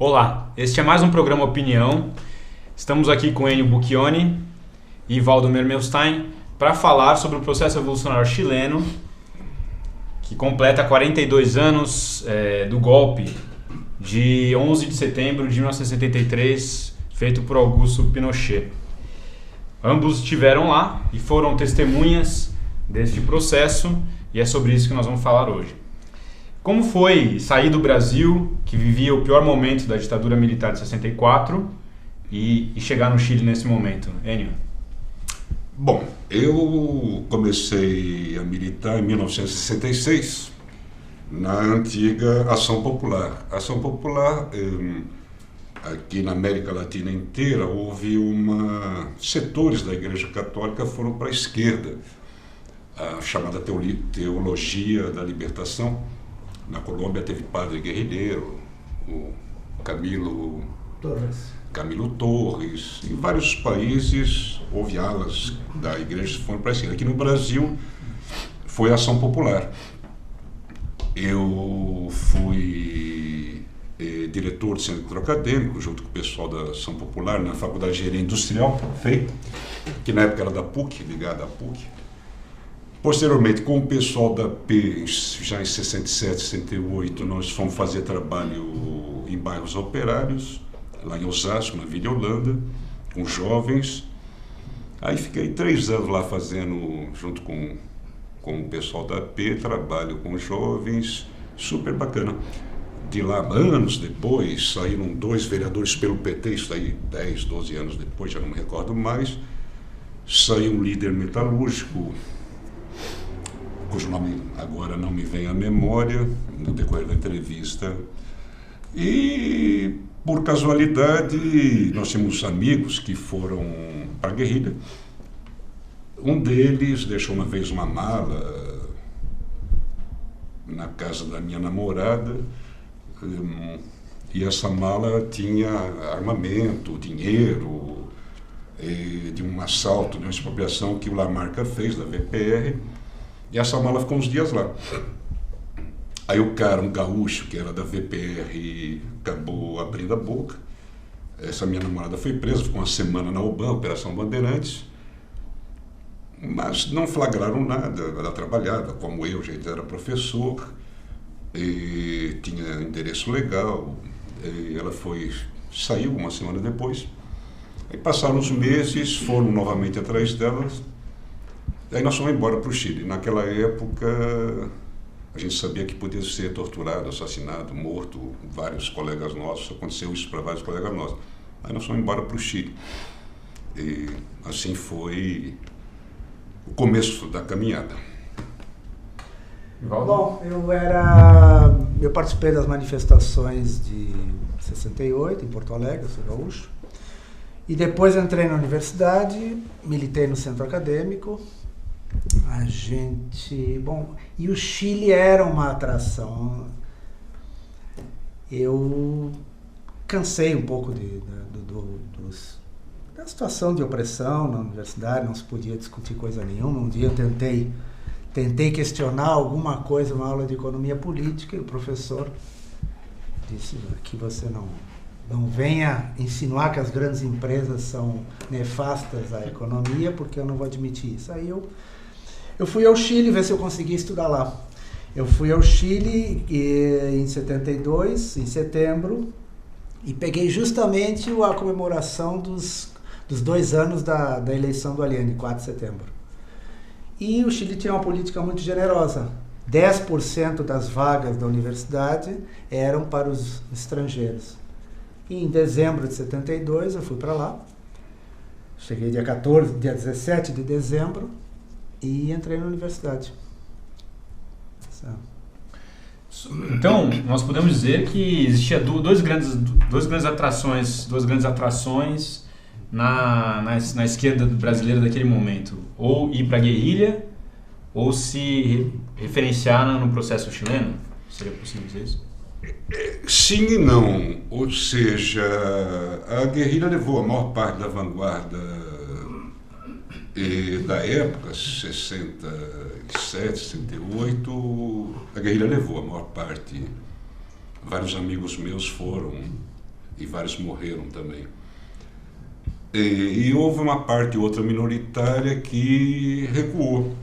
Olá, este é mais um programa Opinião. Estamos aqui com Ennio Bucchioni e Valdomir Melstein para falar sobre o processo revolucionário chileno, que completa 42 anos do golpe de 11 de setembro de 1973, feito por Augusto Pinochet. Ambos estiveram lá e foram testemunhas deste processo, e é sobre isso que nós vamos falar hoje. Como foi sair do Brasil, que vivia o pior momento da ditadura militar de 64, e chegar no Chile nesse momento? Ennio? Bom, eu comecei a militar em 1966, na antiga Ação Popular. A Ação Popular, aqui na América Latina inteira, houve setores da Igreja Católica foram para a esquerda, a chamada Teologia da Libertação. Na Colômbia teve padre guerrilheiro, o Camilo Torres. Em vários países houve alas da igreja que foram para a esquerda. Aqui no Brasil foi a Ação Popular. Eu fui diretor do centro acadêmico, junto com o pessoal da Ação Popular, na Faculdade de Engenharia Industrial, que na época era da PUC, ligada à PUC. Posteriormente, com o pessoal da P, já em 67, 68, nós fomos fazer trabalho em bairros operários, lá em Osasco, na Vila Holanda, com jovens. Aí fiquei 3 anos lá fazendo, junto com o pessoal da P, trabalho com jovens, super bacana. De lá, anos depois, saíram 2 vereadores pelo PT, isso aí 10, 12 anos depois, já não me recordo mais. Saiu um líder metalúrgico, cujo nome agora não me vem à memória, no decorrer da entrevista. E, por casualidade, nós tínhamos amigos que foram para a guerrilha. Um deles deixou uma vez uma mala na casa da minha namorada, e essa mala tinha armamento, dinheiro, de um assalto, de uma expropriação que o Lamarca fez, da VPR. E essa mala ficou uns dias lá. Aí o cara, um gaúcho, que era da VPR, acabou abrindo a boca. Essa minha namorada foi presa, ficou uma semana na UBAN, Operação Bandeirantes. Mas não flagraram nada, ela trabalhava, como eu, já era professor, e tinha endereço legal. E ela saiu uma semana depois. Aí passaram uns meses, foram novamente atrás delas. Aí nós fomos embora para o Chile. Naquela época, a gente sabia que podia ser torturado, assassinado, morto, vários colegas nossos. Aconteceu isso para vários colegas nossos. Aí nós fomos embora para o Chile. E assim foi o começo da caminhada. Bom, eu participei das manifestações de 68 em Porto Alegre, eu sou gaúcho. E depois entrei na universidade, militei no centro acadêmico. E o Chile era uma atração. Eu cansei um pouco da situação de opressão na universidade, não se podia discutir coisa nenhuma. Um dia eu tentei questionar alguma coisa, uma aula de economia política, e o professor disse que você não venha insinuar que as grandes empresas são nefastas à economia, porque eu não vou admitir isso. Aí eu fui ao Chile ver se eu conseguia estudar lá. Eu fui ao Chile em 72, em setembro, e peguei justamente a comemoração dos 2 anos da eleição do Allende, 4 de setembro. E o Chile tinha uma política muito generosa. 10% das vagas da universidade eram para os estrangeiros. E em dezembro de 72 eu fui para lá. Cheguei dia 17 de dezembro e entrei na universidade. Então, nós podemos dizer que existia duas grandes atrações na esquerda brasileira daquele momento. Ou ir para a guerrilha, ou se referenciar no processo chileno. Seria possível dizer isso? Sim e não. Ou seja, a guerrilha levou a maior parte da vanguarda da época, 67, 68, a guerrilha levou a maior parte. Vários amigos meus foram e vários morreram também. E houve uma parte outra minoritária que recuou.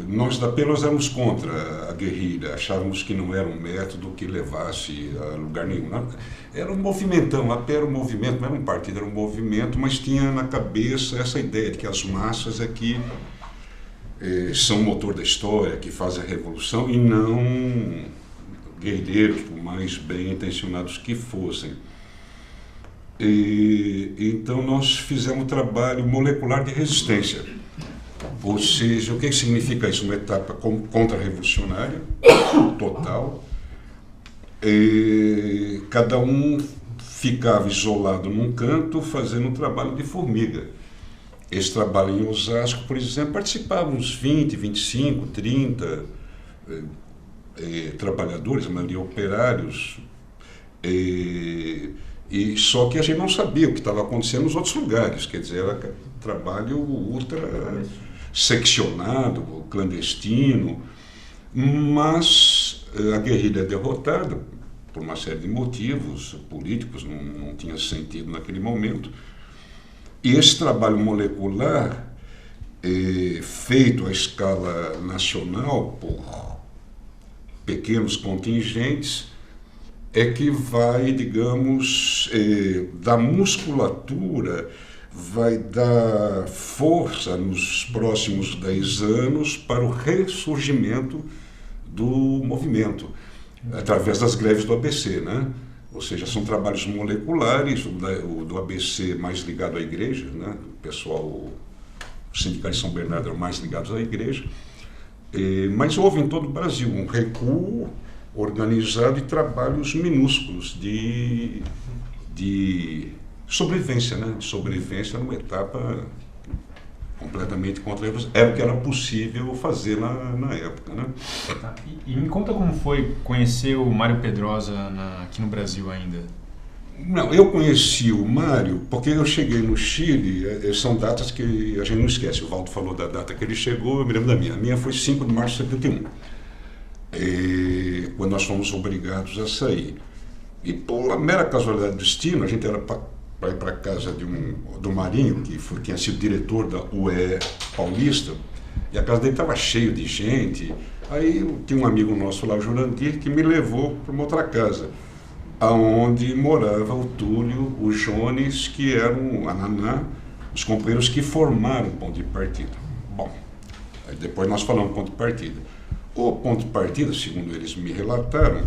Nós da PEN nós éramos contra a guerrilha, achávamos que não era um método que levasse a lugar nenhum. Era um movimentão, a PEN era um movimento, não era um partido, era um movimento, mas tinha na cabeça essa ideia de que as massas é que são o motor da história, que fazem a revolução, e não guerrilheiros, por mais bem intencionados que fossem. Então nós fizemos um trabalho molecular de resistência. Ou seja, o que significa isso? Uma etapa contra-revolucionária, total. Cada um ficava isolado num canto, fazendo um trabalho de formiga. Esse trabalho em Osasco, por exemplo, participavam uns 20, 25, 30 trabalhadores, a maioria operários. E só que a gente não sabia o que estava acontecendo nos outros lugares, quer dizer, era trabalho ultra seccionado, clandestino, mas a guerrilha é derrotada por uma série de motivos políticos, não tinha sentido naquele momento. E esse trabalho molecular, feito à escala nacional por pequenos contingentes, é que vai, digamos, da musculatura, vai dar força nos próximos 10 anos para o ressurgimento do movimento, através das greves do ABC, né? Ou seja, são trabalhos moleculares, o do ABC mais ligado à igreja, né? O pessoal, o sindicato de São Bernardo eram mais ligados à igreja, mas houve em todo o Brasil um recuo organizado e trabalhos minúsculos de sobrevivência, né? Sobrevivência numa etapa completamente contra a revolução. Era o que era possível fazer na época, né? E me conta como foi conhecer o Mário Pedrosa aqui no Brasil ainda. Não, eu conheci o Mário porque eu cheguei no Chile, são datas que a gente não esquece. O Valdo falou da data que ele chegou, eu me lembro da minha. A minha foi 5 de março de 71. Quando nós fomos obrigados a sair. E por uma mera casualidade do destino, a gente era para ir para a casa do Marinho, que tinha sido diretor da UE Paulista, e a casa dele estava cheia de gente. Aí tinha um amigo nosso lá, o Jurandir, que me levou para uma outra casa, aonde morava o Túlio, o Jones, que eram a Naná, os companheiros que formaram o ponto de partida. Bom, aí depois nós falamos ponto de partida. O ponto de partida, segundo eles me relataram,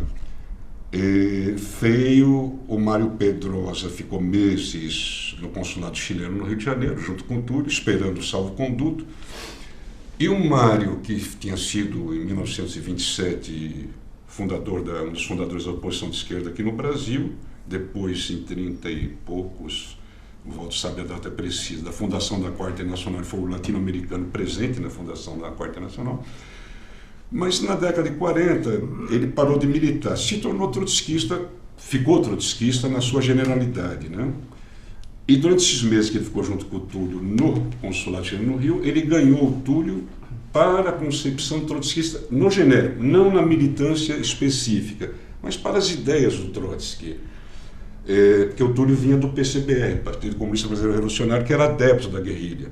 veio o Mário Pedrosa, ficou meses no consulado chileno no Rio de Janeiro, junto com o Túlio, esperando o salvo-conduto. E o Mário, que tinha sido, em 1927, um dos fundadores da oposição de esquerda aqui no Brasil, depois, em 30 e poucos, o Valdo sabe a data precisa, da fundação da Quarta Internacional, foi o latino-americano presente na fundação da Quarta Internacional. Mas na década de 40 ele parou de militar, se tornou trotskista, ficou trotskista na sua generalidade, né? E durante esses meses que ele ficou junto com o Túlio no consulado chileno no Rio, ele ganhou o Túlio para a concepção trotskista no genérico, não na militância específica, mas para as ideias do Trotsky. Porque o Túlio vinha do PCBR, Partido Comunista Brasileiro Revolucionário, que era adepto da guerrilha.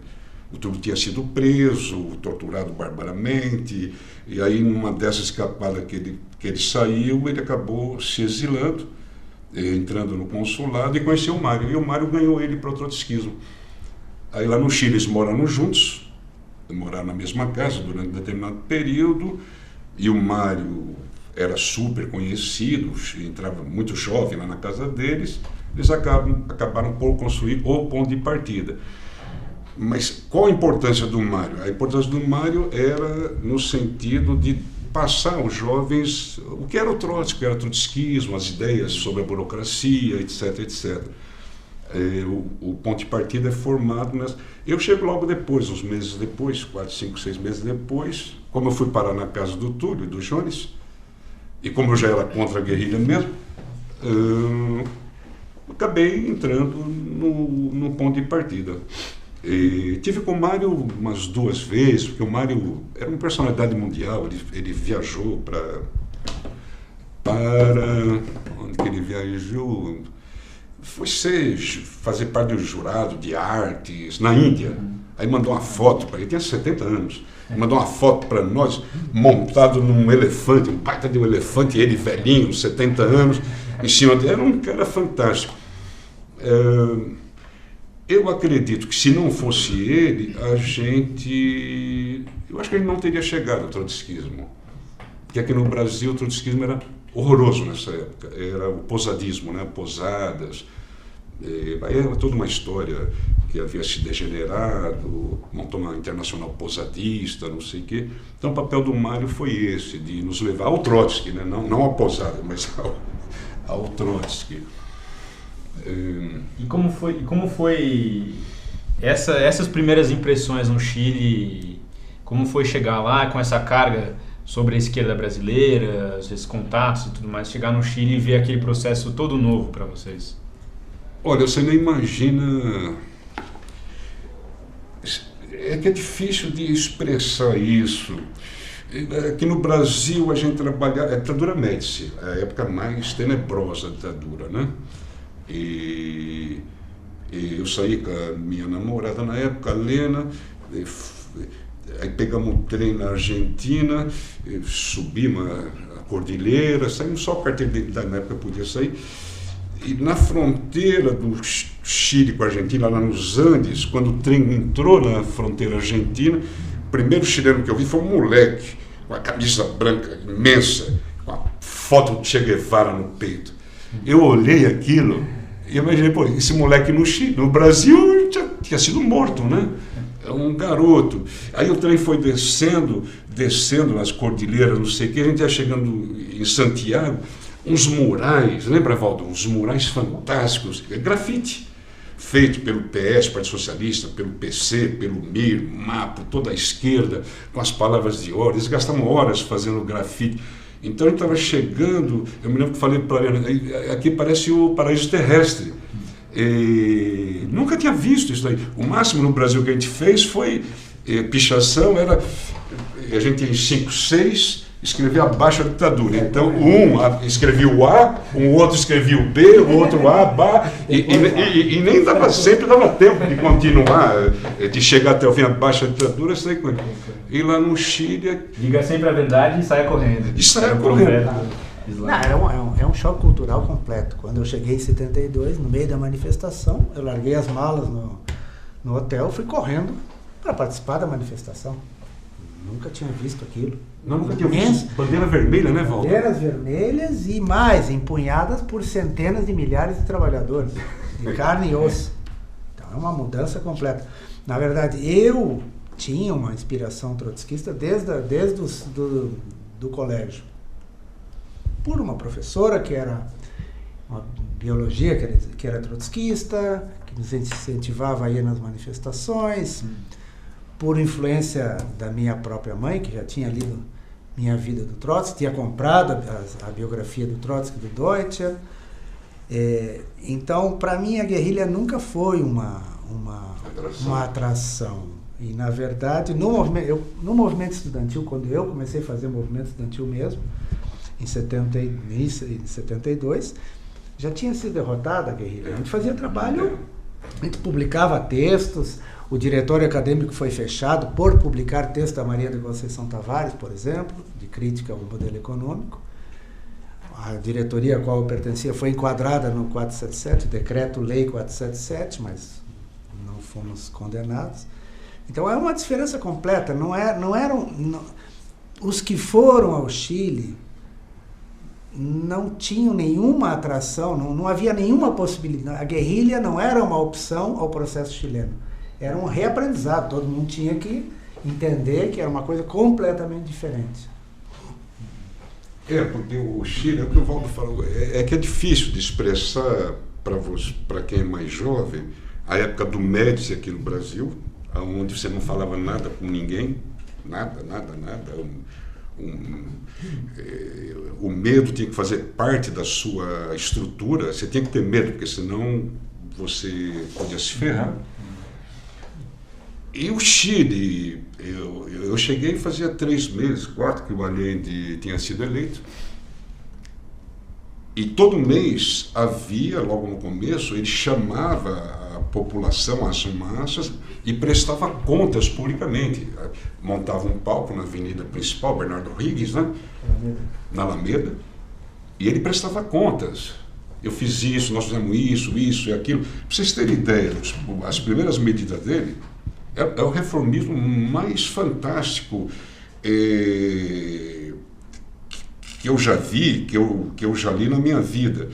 O Túlio tinha sido preso, torturado barbaramente, e aí numa dessas escapadas que ele saiu, ele acabou se exilando, entrando no consulado e conheceu o Mário. E o Mário ganhou ele para o trotskismo. Aí lá no Chile eles moraram juntos, moraram na mesma casa durante um determinado período, e o Mário era super conhecido, entrava muito jovem lá na casa deles, eles acabaram por construir o ponto de partida. Mas qual a importância do Mário? A importância do Mário era no sentido de passar aos jovens o que era o Trotsky, o que era o trotskismo, as ideias sobre a burocracia, etc, etc. O ponto de partida é formado nessa... Eu chego logo depois, uns meses depois, 4, 5, 6 meses depois, como eu fui parar na casa do Túlio e do Jones, e como eu já era contra a guerrilha mesmo, acabei entrando no ponto de partida. Tive com o Mário umas 2 vezes, porque o Mário era uma personalidade mundial, ele viajou para... Onde que ele viajou? viajou, foi fazer parte do jurado de artes na Índia. Aí mandou uma foto para ele, tinha 70 anos. Mandou uma foto para nós, montado num elefante, um baita de um elefante, ele velhinho, 70 anos, em cima dele. Era um cara fantástico. Eu acredito que se não fosse ele, eu acho que ele não teria chegado ao trotskismo. Porque aqui no Brasil o trotskismo era horroroso nessa época. Era o posadismo, né? Posadas. Era toda uma história que havia se degenerado, montou uma internacional posadista, não sei o quê. Então o papel do Mário foi esse, de nos levar ao Trotsky, né? Não ao Posada, mas ao Trotsky. E como foi essas primeiras impressões no Chile? Como foi chegar lá com essa carga sobre a esquerda brasileira, esses contatos e tudo mais, chegar no Chile e ver aquele processo todo novo para vocês? Olha, você não imagina... É que é difícil de expressar isso. Aqui no Brasil a gente trabalhava... A ditadura Médici, a época mais tenebrosa da ditadura, né? E eu saí com a minha namorada na época, a Lena, aí pegamos um trem na Argentina, subimos a cordilheira, saímos só carteira de identidade, na época podia sair. E na fronteira do Chile com a Argentina, lá nos Andes, quando o trem entrou na fronteira argentina, o primeiro chileno que eu vi foi um moleque com a camisa branca imensa, com a foto de Che Guevara no peito. Eu olhei aquilo e imaginei, pô, esse moleque no Chile, no Brasil tinha sido morto, né? É um garoto. Aí o trem foi descendo nas cordilheiras, não sei o que, a gente ia chegando em Santiago, uns murais, lembra, Valdo? Uns murais fantásticos, grafite, feito pelo PS, Partido Socialista, pelo PC, pelo MIR, MAPO, toda a esquerda, com as palavras de ordem. Eles gastavam horas fazendo grafite. Então eu estava chegando, eu me lembro que falei para ele, aqui parece o paraíso terrestre. E nunca tinha visto isso daí. O máximo no Brasil que a gente fez foi pichação, a gente em 5, 6 escrevia abaixo da ditadura. Então um escrevia o A, um outro escrevia o B, o outro A, B, e nem sempre dava tempo de continuar, de chegar até o fim abaixo da ditadura, sair com ele. E lá no Chile... Diga sempre a verdade e saia correndo. E saia correndo. Não, é um choque cultural completo. Quando eu cheguei em 72, no meio da manifestação, eu larguei as malas no hotel, fui correndo para participar da manifestação. Nunca tinha visto aquilo. Nunca tinha visto. Bandeira vermelha, né, Valdo? Bandeiras vermelhas e mais, empunhadas por centenas de milhares de trabalhadores, de carne e osso. Então é uma mudança completa. Na verdade, eu tinha uma inspiração trotskista desde do colégio. Por uma professora que era uma biologia, que era trotskista, que nos incentivava a ir nas manifestações, por influência da minha própria mãe, que já tinha lido Minha Vida do Trotsky, tinha comprado a biografia do Trotsky, do Deutscher. Então, para mim, a guerrilha nunca foi uma atração. E, na verdade, no movimento estudantil, quando eu comecei a fazer movimento estudantil mesmo, em 72, já tinha sido derrotada a guerrilha. A gente fazia trabalho, a gente publicava textos, o diretório acadêmico foi fechado por publicar texto da Maria da Conceição Tavares, por exemplo, de crítica ao modelo econômico. A diretoria a qual eu pertencia foi enquadrada no 477, decreto-lei 477, mas não fomos condenados. Então é uma diferença completa. Os que foram ao Chile não tinham nenhuma atração, não havia nenhuma possibilidade. A guerrilha não era uma opção ao processo chileno. Era um reaprendizado. Todo mundo tinha que entender que era uma coisa completamente diferente. Porque o Chile, é o que o Valdo falou, é que é difícil de expressar para quem é mais jovem, a época do Médici aqui no Brasil, onde você não falava nada com ninguém, nada. O medo tinha que fazer parte da sua estrutura, você tinha que ter medo, porque senão você podia se ferrar. E o Chile, eu cheguei fazia 3 meses, 4, que o Allende tinha sido eleito. E todo mês havia, logo no começo, ele chamava a população, as massas, e prestava contas publicamente. Montava um palco na avenida principal, Bernardo Higgins, né? Na Alameda, e ele prestava contas. Eu fiz isso, nós fizemos isso e aquilo. Para vocês terem ideia, as primeiras medidas dele é o reformismo mais fantástico que eu já vi, que eu já li na minha vida.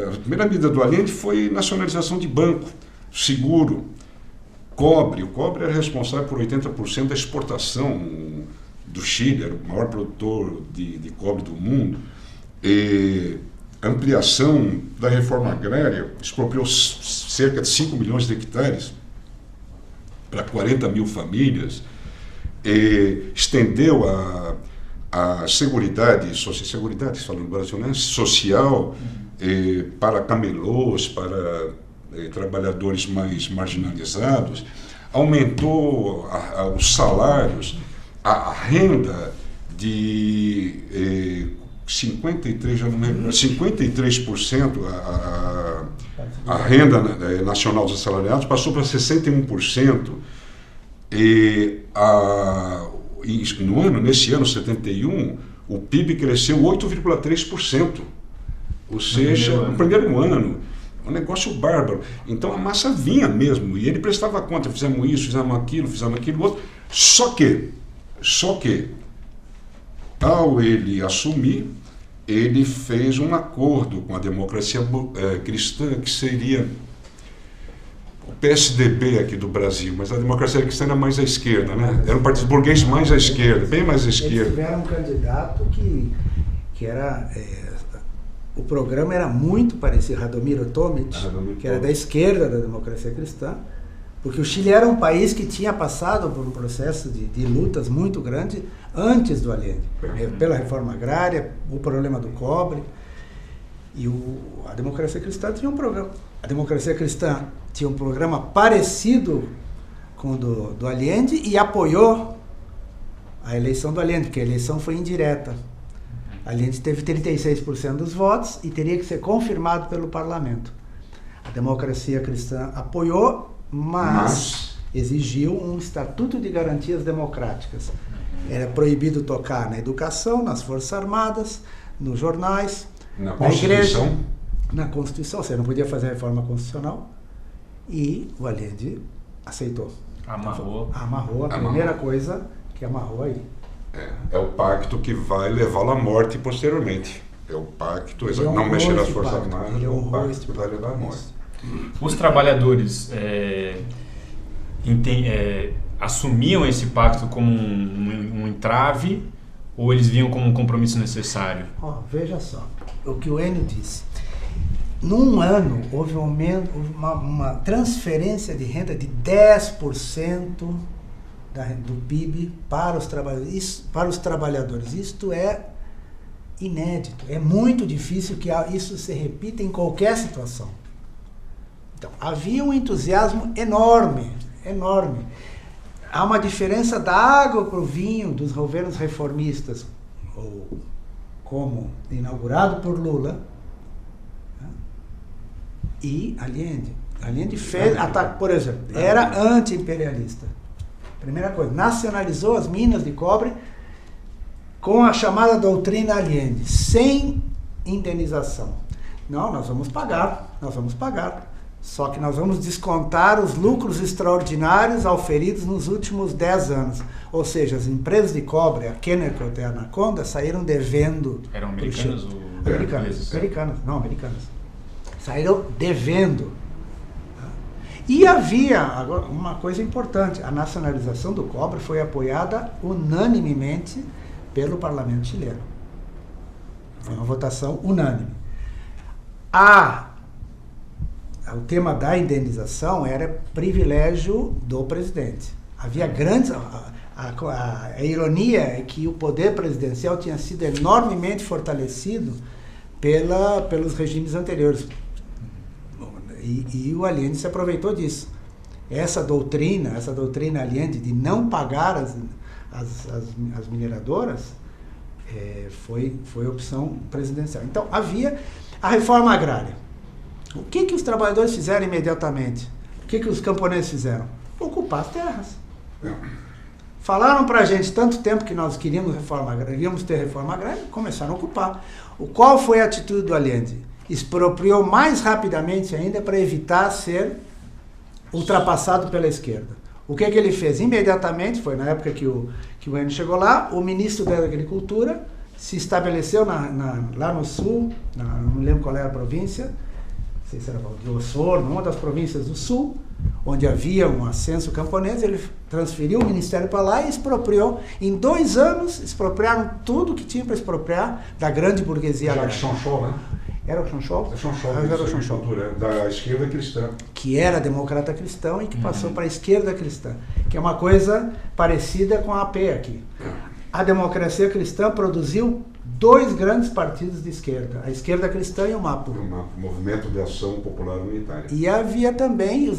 A primeira medida do Allende foi nacionalização de banco, seguro, cobre. O cobre era responsável por 80% da exportação do Chile, era o maior produtor de cobre do mundo. Ampliação da reforma agrária, expropriou cerca de 5 milhões de hectares para 40 mil famílias, estendeu a seguridade falando no Brasil, né? Social, para camelôs, para trabalhadores mais marginalizados, aumentou os salários, a renda de 53% a renda nacional dos assalariados passou para 61%. Nesse ano 71, o PIB cresceu 8,3%. Ou seja, no primeiro ano. Um negócio bárbaro. Então a massa vinha mesmo, e ele prestava conta, fizemos isso, fizemos aquilo outro. Só que, ao ele assumir, ele fez um acordo com a democracia cristã, que seria o PSDB aqui do Brasil, mas a democracia cristã era mais à esquerda, né? Era um partido burguês mais à esquerda, bem mais à esquerda. Eles tiveram um candidato que era... o programa era muito parecido, Radomiro Tomic, que era da esquerda da democracia cristã, porque o Chile era um país que tinha passado por um processo de lutas muito grande antes do Allende, pela reforma agrária, o problema do cobre, e a democracia cristã tinha um programa. A democracia cristã tinha um programa parecido com o do Allende e apoiou a eleição do Allende, porque a eleição foi indireta. Allende teve 36% dos votos e teria que ser confirmado pelo parlamento. A democracia cristã apoiou, mas exigiu um estatuto de garantias democráticas. Era proibido tocar na educação, nas forças armadas, nos jornais, na igreja, na Constituição. Você não podia fazer a reforma constitucional, e o Allende aceitou. Amarrou a primeira coisa que amarrou aí. É o pacto que vai levá-lo à morte posteriormente. É o pacto, não mexer nas forças armadas, é o pacto que vai levar à morte. Os trabalhadores assumiam esse pacto como um entrave, ou eles viam como um compromisso necessário? Veja só, o que o Enio disse. Num ano, houve uma transferência de renda de 10% do PIB para os trabalhadores. Isto é inédito. É muito difícil que isso se repita em qualquer situação. Então, havia um entusiasmo enorme. Há uma diferença da água para o vinho dos governos reformistas, ou como inaugurado por Lula, e Allende. Allende fez ataque, por exemplo, era anti-imperialista. Primeira coisa, nacionalizou as minas de cobre com a chamada doutrina Allende, sem indenização. Não, nós vamos pagar. Só que nós vamos descontar os lucros extraordinários auferidos nos últimos 10 anos. Ou seja, as empresas de cobre, a Kennecott e a Anaconda, saíram devendo. Eram americanas ou americanas. Saíram devendo. E havia agora uma coisa importante: a nacionalização do cobre foi apoiada unanimemente pelo parlamento chileno. Foi uma votação unânime. O tema da indenização era privilégio do presidente. Havia grandes... A ironia é que o poder presidencial tinha sido enormemente fortalecido pelos regimes anteriores. E o Allende se aproveitou disso. Essa doutrina Allende de não pagar as mineradoras, foi opção presidencial. Então, havia a reforma agrária. O que os trabalhadores fizeram imediatamente? O que os camponeses fizeram? Ocupar as terras. Falaram para a gente tanto tempo que nós queríamos ter reforma agrária, começaram a ocupar. Qual foi a atitude do Allende? Expropriou mais rapidamente ainda para evitar ser ultrapassado pela esquerda. O que ele fez? Imediatamente, foi na época que o Enio chegou lá, o ministro da Agricultura se estabeleceu lá no sul, não me lembro qual era a província, não sei se era de Osorno, uma das províncias do sul, onde havia um ascenso camponês, ele transferiu o ministério para lá e expropriou. Em 2 anos, expropriaram tudo que tinha para expropriar da grande burguesia agrária. Chanchol, né? Era o Chanchol? Era o Chanchol, da esquerda cristã. Que era democrata cristão e que passou para a esquerda cristã, que é uma coisa parecida com a AP aqui. A democracia cristã produziu 2 grandes partidos de esquerda, a esquerda cristã e o MAPU. O Movimento de Ação Popular Unitária. E havia também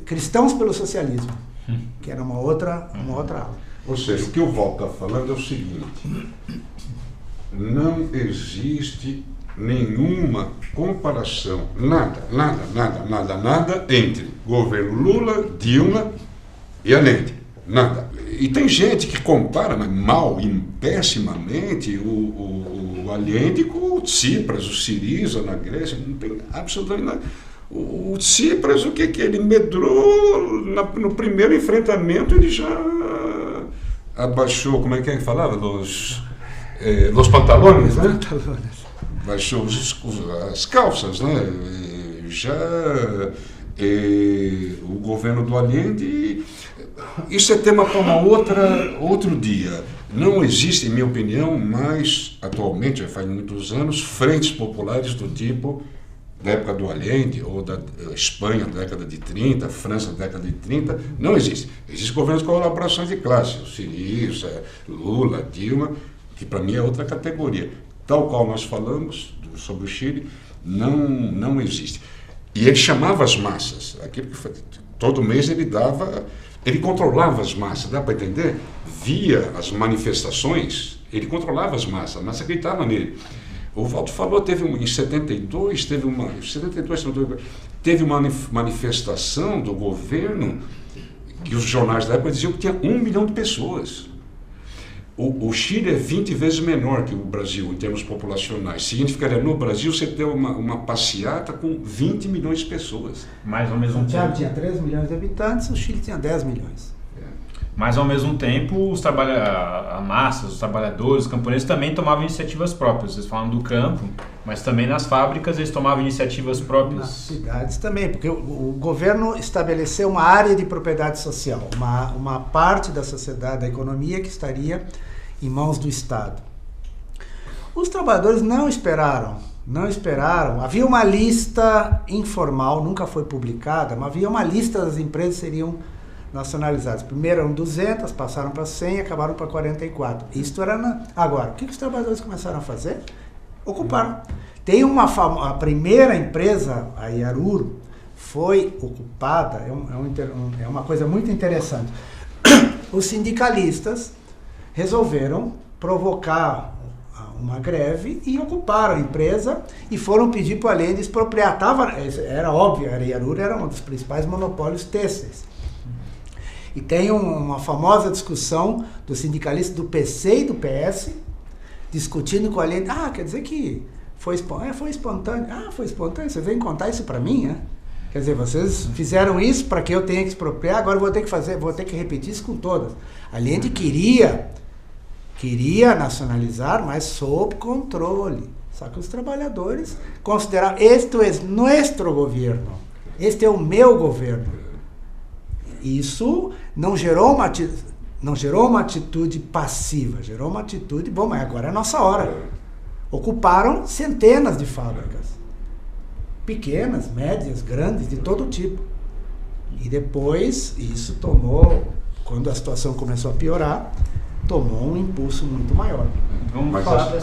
cristãos pelo socialismo, que era uma outra ala. Ou seja, o que o Walter está falando é o seguinte: não existe nenhuma comparação, nada entre governo Lula, Dilma e Allende. Nada. E tem gente que compara, mas mal e pessimamente, o Allende com o Tsipras, o Syriza na Grécia. Não tem absolutamente nada. O Tsipras, o que ele medrou no primeiro enfrentamento, ele já abaixou, como é que ele falava? Los pantalones, né? Baixou as calças, né? O governo do Allende, isso é tema para outro dia. Não existe, em minha opinião, mais atualmente, já faz muitos anos, frentes populares do tipo da época do Allende, ou da Espanha, da década de 30, França, da década de 30, não existe. Existem governos com colaborações de classe, o Syriza, Lula, Dilma, que para mim é outra categoria. Tal qual nós falamos sobre o Chile, não existe. E ele chamava as massas, todo mês ele controlava as massas, dá para entender? Via as manifestações, ele controlava as massas, a massa gritava nele. O Walter falou, em 72, teve uma manifestação do governo, que os jornais da época diziam que tinha 1 milhão de pessoas. O Chile é 20 vezes menor que o Brasil em termos populacionais. Significaria, no Brasil, você ter uma passeata com 20 milhões de pessoas. Mas ao mesmo tempo... Santiago tinha 3 milhões de habitantes, o Chile tinha 10 milhões. Mas ao mesmo tempo, a massa, os trabalhadores, os camponeses também tomavam iniciativas próprias. Vocês falam do campo, mas também nas fábricas eles tomavam iniciativas próprias. Nas cidades também, porque o governo estabeleceu uma área de propriedade social, uma parte da sociedade, da economia que estaria em mãos do Estado. Os trabalhadores não esperaram. Havia uma lista informal, nunca foi publicada, mas havia uma lista das empresas que seriam nacionalizadas. Primeiro eram 200, passaram para 100 e acabaram para 44. Isto era Agora, o que os trabalhadores começaram a fazer? Ocuparam. Tem a primeira empresa, a Iarur, foi ocupada, é uma coisa muito interessante. Os sindicalistas resolveram provocar uma greve e ocuparam a empresa e foram pedir para o Allende expropriar. Era óbvio, a Iarur era um dos principais monopólios têxteis. E tem uma famosa discussão dos sindicalistas do PC e do PS discutindo com o Allende. Quer dizer que foi espontâneo. Foi espontâneo. Você vem contar isso para mim, né? Quer dizer, vocês fizeram isso para que eu tenha que expropriar, agora eu vou ter que repetir isso com todas. Allende queria nacionalizar, mas sob controle. Só que os trabalhadores consideraram, este é nosso governo, este é o meu governo. Isso não gerou uma atitude passiva, gerou uma atitude, mas agora é a nossa hora. Ocuparam centenas de fábricas, pequenas, médias, grandes, de todo tipo. E depois, isso quando a situação começou a piorar, tomou um impulso muito maior. Mas a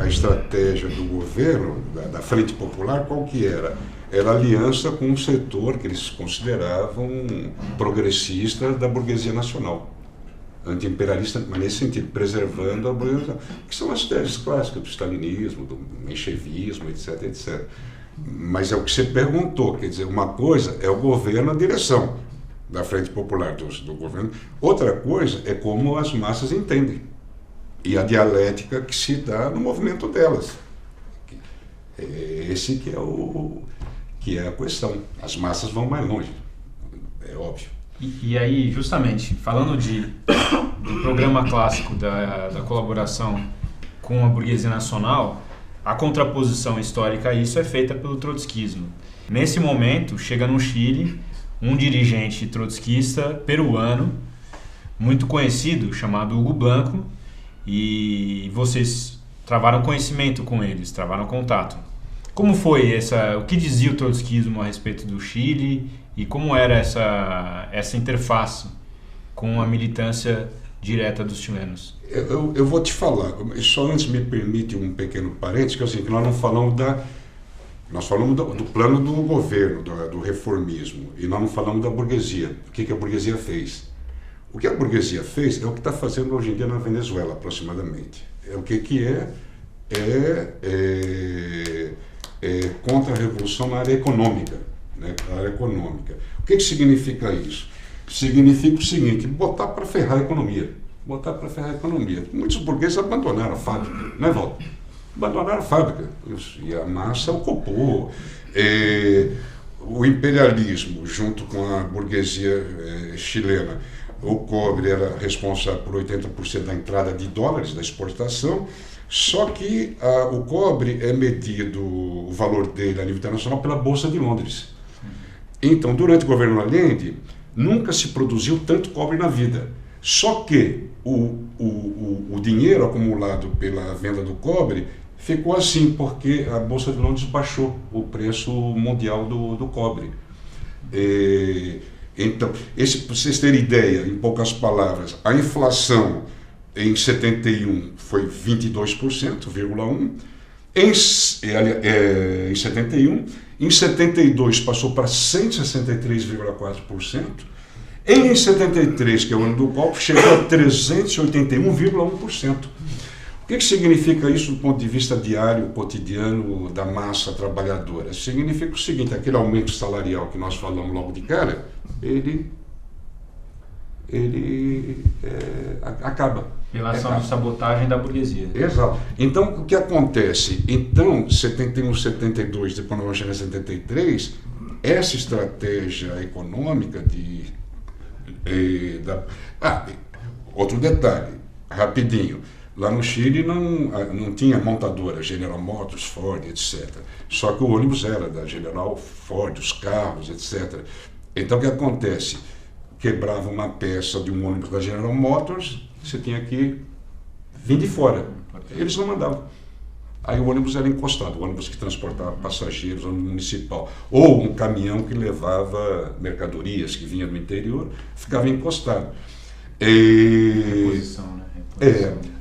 estratégia do governo, da Frente Popular, qual que era? Era aliança com um setor que eles consideravam progressista da burguesia nacional. anti-imperialista, mas nesse sentido, preservando a burguesia, que são as teses clássicas do stalinismo, do menchevismo, etc, etc. Mas é o que você perguntou, quer dizer, uma coisa é o governo, a direção da Frente Popular do governo, outra coisa é como as massas entendem e a dialética que se dá no movimento delas. Esse que é a questão. As massas vão mais longe, é óbvio. E aí, justamente, falando do programa clássico da colaboração com a burguesia nacional, a contraposição histórica a isso é feita pelo trotskismo. Nesse momento, chega no Chile um dirigente trotskista peruano, muito conhecido, chamado Hugo Blanco, e vocês travaram conhecimento com eles, travaram contato. Como foi o que dizia o trotskismo a respeito do Chile e como era essa interface com a militância direta dos chilenos? Eu vou te falar, só antes me permite um pequeno parênteses, que é assim, que nós não falamos nós falamos do plano do governo, do reformismo, e nós não falamos da burguesia. O que a burguesia fez? O que a burguesia fez é o que está fazendo hoje em dia na Venezuela, aproximadamente. O que é contra-revolução na área econômica, né? Na área econômica. O que significa isso? Significa o seguinte, botar para ferrar a economia. Botar para ferrar a economia. Muitos burgueses abandonaram a fábrica, né, Valdo? Abandonaram a fábrica. E a massa ocupou. O imperialismo, junto com a burguesia chilena, o cobre era responsável por 80% da entrada de dólares, da exportação, só que o cobre é medido, o valor dele a nível internacional, pela Bolsa de Londres. Então, durante o governo Allende, nunca se produziu tanto cobre na vida. Só que o dinheiro acumulado pela venda do cobre ficou assim, porque a Bolsa de Londres baixou o preço mundial do cobre. Então, para vocês terem ideia, em poucas palavras, a inflação em 71 foi 22,1%, em 71, em 72 passou para 163,4%, em 73, que é o ano do golpe, chegou a 381,1%. O que significa isso do ponto de vista diário, cotidiano da massa trabalhadora? Significa o seguinte, aquele aumento salarial que nós falamos logo de cara, ele acaba. Pela ação de sabotagem da burguesia. Exato. Então, o que acontece? Então, 71, 72, depois nós vamos chegar em 73, essa estratégia econômica outro detalhe, rapidinho. Lá no Chile não tinha montadora, General Motors, Ford, etc. Só que o ônibus era da General Ford, os carros, etc. Então, o que acontece? Quebrava uma peça de um ônibus da General Motors, você tinha que vir de fora. Eles não mandavam. Aí o ônibus era encostado, o ônibus que transportava passageiros, o ônibus municipal. Ou um caminhão que levava mercadorias que vinha do interior, ficava encostado. Reposição, né?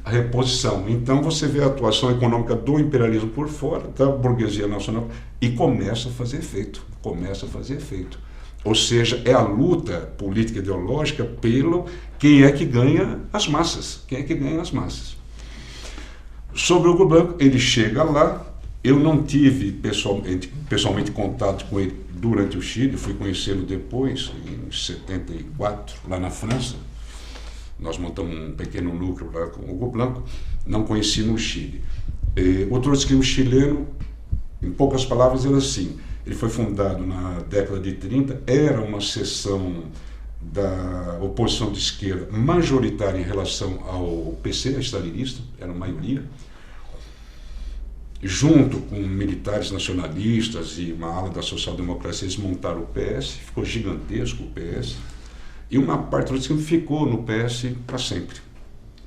A reposição. Então você vê a atuação econômica do imperialismo por fora, da burguesia nacional, e começa a fazer efeito. Ou seja, é a luta política ideológica pelo quem é que ganha as massas. Sobre o Hugo Blanco, ele chega lá, eu não tive pessoalmente contato com ele durante o Chile, fui conhecê-lo depois, em 74, lá na França. Nós montamos um pequeno núcleo lá com o Hugo Blanco, não conheci no Chile. O trotskismo chileno, em poucas palavras, era assim. Ele foi fundado na década de 30, era uma seção da oposição de esquerda majoritária em relação ao PC, a stalinista, era a maioria, junto com militares nacionalistas e uma ala da social-democracia, eles montaram o PS, ficou gigantesco o PS, e uma parte do time ficou no PS para sempre,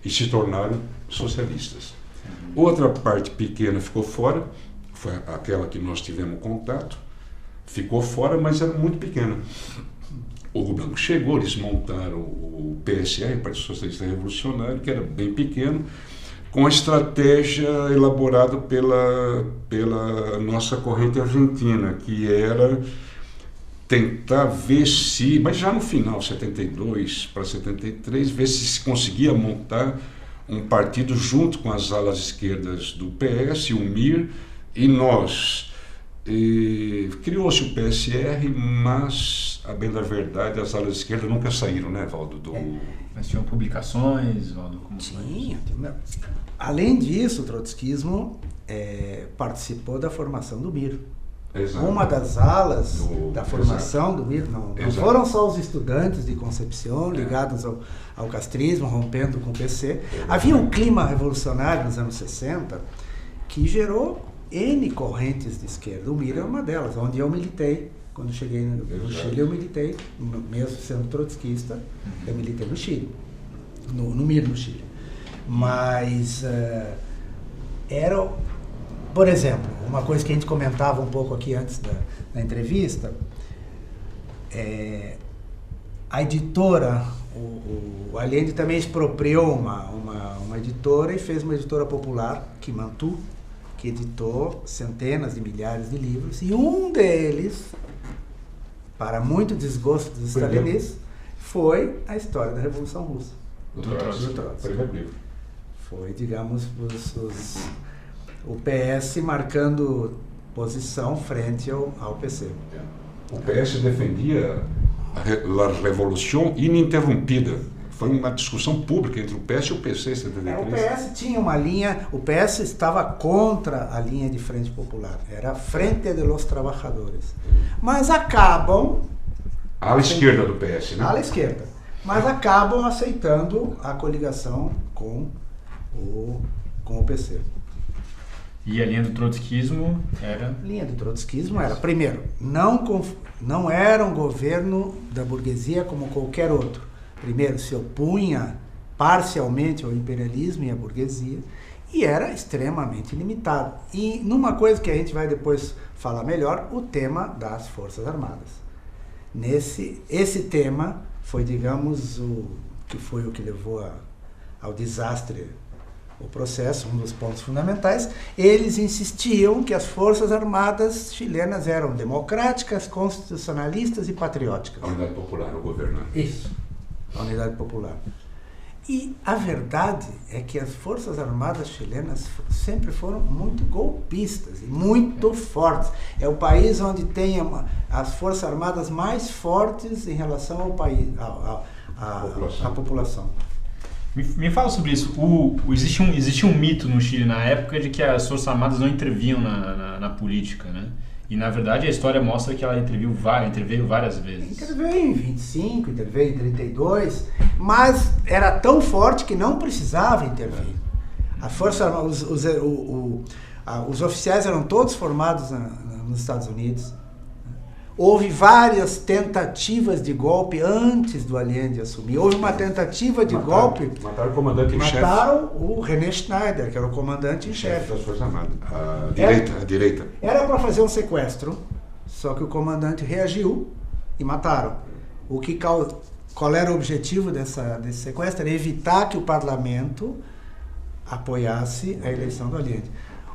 e se tornaram socialistas. Outra parte pequena ficou fora, foi aquela que nós tivemos contato, ficou fora, mas era muito pequena. O Hugo Blanco chegou, eles montaram o PSR, o Partido Socialista Revolucionário, que era bem pequeno, com a estratégia elaborada pela nossa corrente argentina, que era tentar ver se, mas já no final, 72 para 73, ver se conseguia montar um partido junto com as alas esquerdas do PS, o MIR, e nós. Criou-se o PSR, mas, a bem da verdade, as alas esquerdas nunca saíram, né, Valdo? Mas tinham publicações, Valdo? Tinha. Além disso, o trotskismo participou da formação do MIR. Exato. Uma das alas da formação do MIR, não foram só os estudantes de Concepción ligados ao castrismo, rompendo com o PC. Havia um clima revolucionário nos anos 60 que gerou N correntes de esquerda. O MIR é uma delas, onde eu militei. Quando cheguei no Chile, eu militei, mesmo sendo trotskista, eu militei no Chile, no MIR no Chile. Mas por exemplo, uma coisa que a gente comentava um pouco aqui antes da entrevista, a editora, o Allende também expropriou uma editora e fez uma editora popular, Kimantu, que editou centenas de milhares de livros, e um deles, para muito desgosto dos stalinistas, foi a história da Revolução Russa. Do Trotsky. Foi, digamos, o PS marcando posição frente ao PC. O PS defendia a revolução ininterrompida. Foi uma discussão pública entre o PS e o PC em 73. O PS tinha uma linha, o PS estava contra a linha de Frente Popular, era Frente de los Trabajadores. Mas acabam... À esquerda do PS, né? À esquerda. Mas acabam aceitando a coligação com o PC. E a linha do trotskismo era? A linha do trotskismo era, primeiro, não era um governo da burguesia como qualquer outro. Primeiro, se opunha parcialmente ao imperialismo e à burguesia, e era extremamente limitado. E numa coisa que a gente vai depois falar melhor, o tema das Forças Armadas. Esse tema foi, digamos, o que levou ao desastre o processo, um dos pontos fundamentais. Eles insistiam que as Forças Armadas chilenas eram democráticas, constitucionalistas e patrióticas. A Unidade Popular, o governo. Isso. A Unidade Popular. E a verdade é que as Forças Armadas chilenas sempre foram muito golpistas e muito fortes. É o país onde tem as Forças Armadas mais fortes em relação ao país, à população. Me fala sobre isso. Existia um mito no Chile na época de que as Forças Armadas não intervinham na política, né? E, na verdade, a história mostra que ela interveio várias vezes. Interveio em 25, interveio em 32, mas era tão forte que não precisava intervir. A força, os oficiais eram todos formados nos Estados Unidos. Houve várias tentativas de golpe antes do Allende assumir. Houve uma tentativa de golpe. Mataram o comandante em chefe. Mataram o René Schneider, que era o comandante em chefe das Forças Armadas. A direita. Era para fazer um sequestro, só que o comandante reagiu e mataram. Qual era o objetivo desse sequestro? Era evitar que o parlamento apoiasse a eleição do Allende.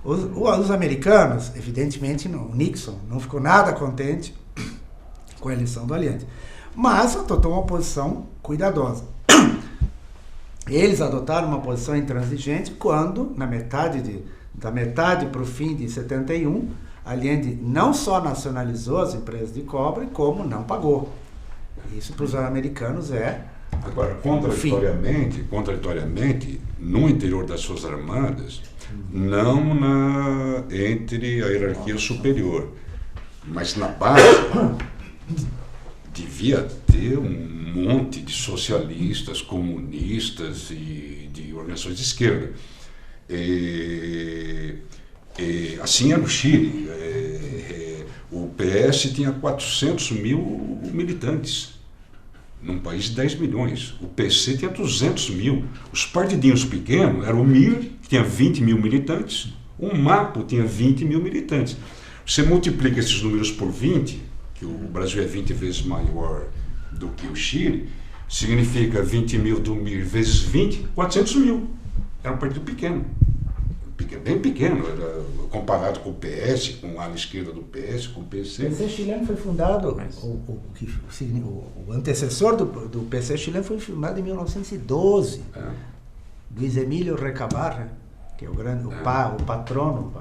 Os americanos, evidentemente, o Nixon não ficou nada contente com a eleição do Allende, mas adotou uma posição cuidadosa. Eles adotaram uma posição intransigente quando, da metade para o fim de 71, Allende não só nacionalizou as empresas de cobre, como não pagou. Isso para os americanos é... Agora, contraditoriamente, no interior das Forças Armadas, não entre a hierarquia superior, mas na base devia ter um monte de socialistas, comunistas e de organizações de esquerda. Assim era no Chile. O PS tinha 400 mil militantes, num país de 10 milhões. O PC tinha 200 mil. Os partidinhos pequenos, era o MIR, que tinha 20 mil militantes, o MAPO tinha 20 mil militantes. Você multiplica esses números por 20, que o Brasil é 20 vezes maior do que o Chile, significa 20 mil do MIR vezes 20, 400 mil. Era um partido pequeno. bem pequeno, era comparado com o PS, com a ala esquerda do PS, com o PC. O PC chileno foi fundado, o antecessor do PC chileno foi fundado em 1912. Luiz Emílio Recabarren, que é o patrono,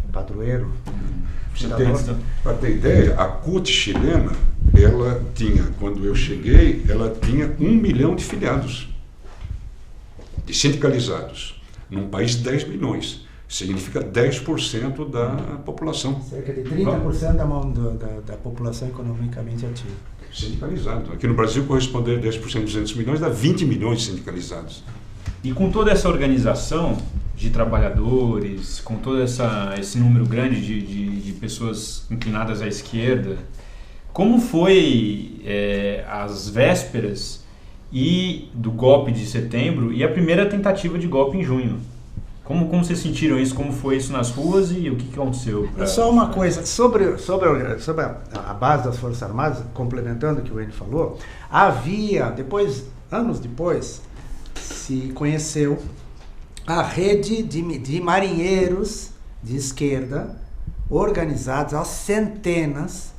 o padroeiro. Para ter ideia, a CUT chilena, ela tinha, quando eu cheguei, ela tinha 1 milhão de filiados, de sindicalizados, num país de 10 milhões. Significa 10% da população. Cerca de 30% da população economicamente ativa. Sindicalizado. Aqui no Brasil, corresponder a 10% de 200 milhões dá 20 milhões de sindicalizados. E com toda essa organização de trabalhadores, com todo esse número grande de pessoas inclinadas à esquerda, como foi as vésperas do golpe de setembro e a primeira tentativa de golpe em junho? Como vocês sentiram isso? Como foi isso nas ruas e o que aconteceu? Só uma coisa, sobre a base das Forças Armadas, complementando o que o Enio falou, anos depois, se conheceu a rede de marinheiros de esquerda, organizados aos centenas,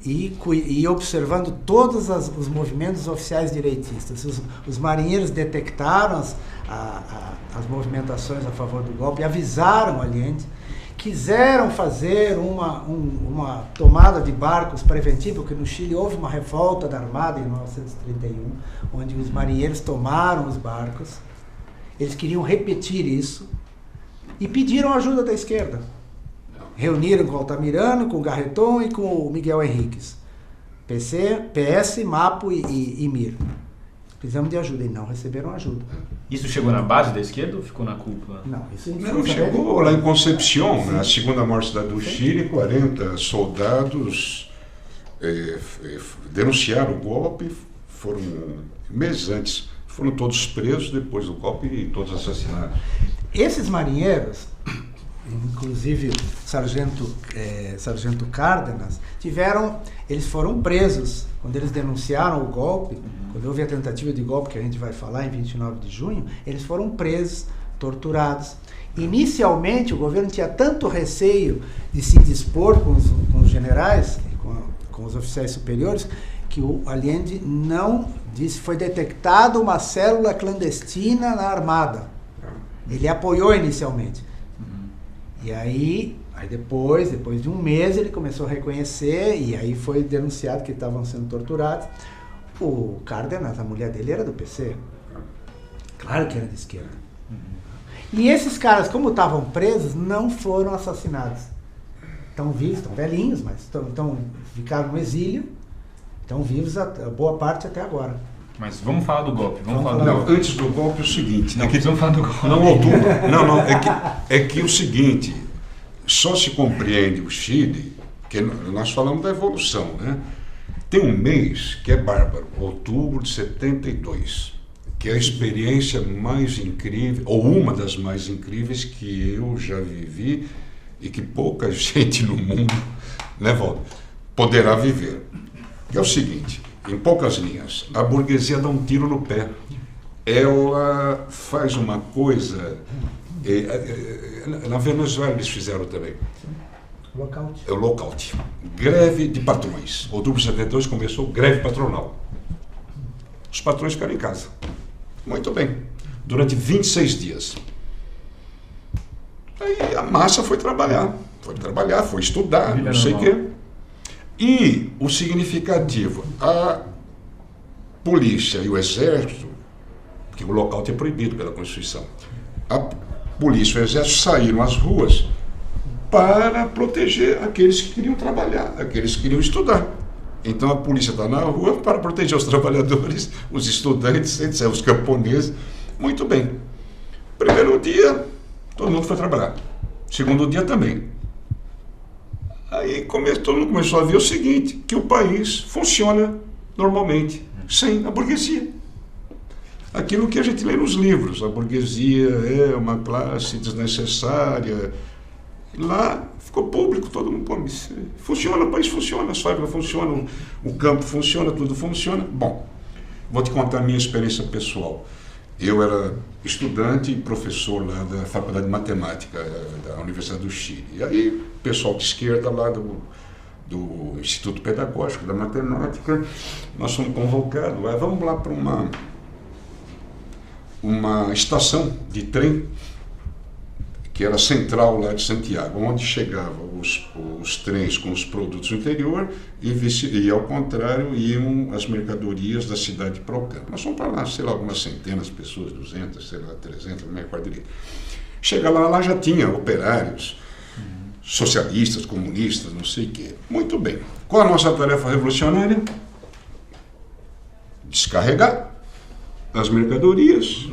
e observando todos os movimentos oficiais direitistas. Os marinheiros detectaram as movimentações a favor do golpe, avisaram Allende, quiseram fazer uma tomada de barcos preventiva, porque no Chile houve uma revolta da Armada em 1931, onde os marinheiros tomaram os barcos. Eles queriam repetir isso e pediram ajuda da esquerda. Reuniram com Altamirano, com Garretón e com o Miguel Henríquez. PS, MAPO e MIR. Precisamos de ajuda e não receberam ajuda. Isso chegou na base da esquerda ou ficou na cúpula? Não, chegou lá em Concepción, na segunda maior cidade do Chile, 40 soldados denunciaram o golpe, foram meses antes, foram todos presos depois do golpe e todos assassinados. Esses marinheiros, inclusive Sargento Cárdenas, eles foram presos quando eles denunciaram o golpe, quando houve a tentativa de golpe que a gente vai falar em 29 de junho, eles foram presos, torturados. Inicialmente o governo tinha tanto receio de se dispor com os generais, com os oficiais superiores, que o Allende não disse, foi detectada uma célula clandestina na Armada. Ele apoiou inicialmente. E aí depois de um mês, ele começou a reconhecer, e aí foi denunciado que estavam sendo torturados. O Cárdenas, a mulher dele, era do PC. Claro que era de esquerda. E esses caras, como estavam presos, não foram assassinados. Estão vivos, estão velhinhos, mas ficaram no exílio, estão vivos a boa parte até agora. Mas vamos falar do golpe. Antes do golpe é o seguinte. Vamos falar do golpe. É que o seguinte, só se compreende o Chile, que nós falamos da evolução, né? Tem um mês que é bárbaro, outubro de 72, que é a experiência mais incrível, ou uma das mais incríveis que eu já vivi e que pouca gente no mundo, né, Valdo, poderá viver. Que é o seguinte, em poucas linhas, a burguesia dá um tiro no pé. Ela faz uma coisa... na Venezuela eles fizeram também. Lockout. É o lockout. Greve de patrões. Outubro de 72 começou greve patronal. Os patrões ficaram em casa. Muito bem. Durante 26 dias. Aí a massa foi trabalhar, foi estudar, não sei o quê. E o significativo, a polícia e o exército, porque o lockout é proibido pela Constituição, a polícia e o exército saíram às ruas para proteger aqueles que queriam trabalhar, aqueles que queriam estudar. Então a polícia está na rua para proteger os trabalhadores, os estudantes, etc., os camponeses. Muito bem. Primeiro dia, todo mundo foi trabalhar. Segundo dia também. Aí todo mundo começou a ver o seguinte, que o país funciona normalmente, sem a burguesia. Aquilo que a gente lê nos livros, a burguesia é uma classe desnecessária. Lá ficou público, todo mundo, funciona, o país funciona, as fábricas funcionam, o campo funciona, tudo funciona. Bom, vou te contar a minha experiência pessoal. Eu era estudante e professor lá da Faculdade de Matemática da Universidade do Chile. E aí, o pessoal de esquerda lá do Instituto Pedagógico da Matemática, nós fomos convocados lá, vamos lá para uma estação de trem, que era central lá de Santiago, onde chegavam os trens com os produtos do interior e ao contrário, iam as mercadorias da cidade para o campo. Nós fomos para lá, sei lá, algumas centenas de pessoas, 200, sei lá, 300, não me recordo direito. Chega lá já tinha operários, socialistas, comunistas, não sei o quê. Muito bem. Qual a nossa tarefa revolucionária? Descarregar as mercadorias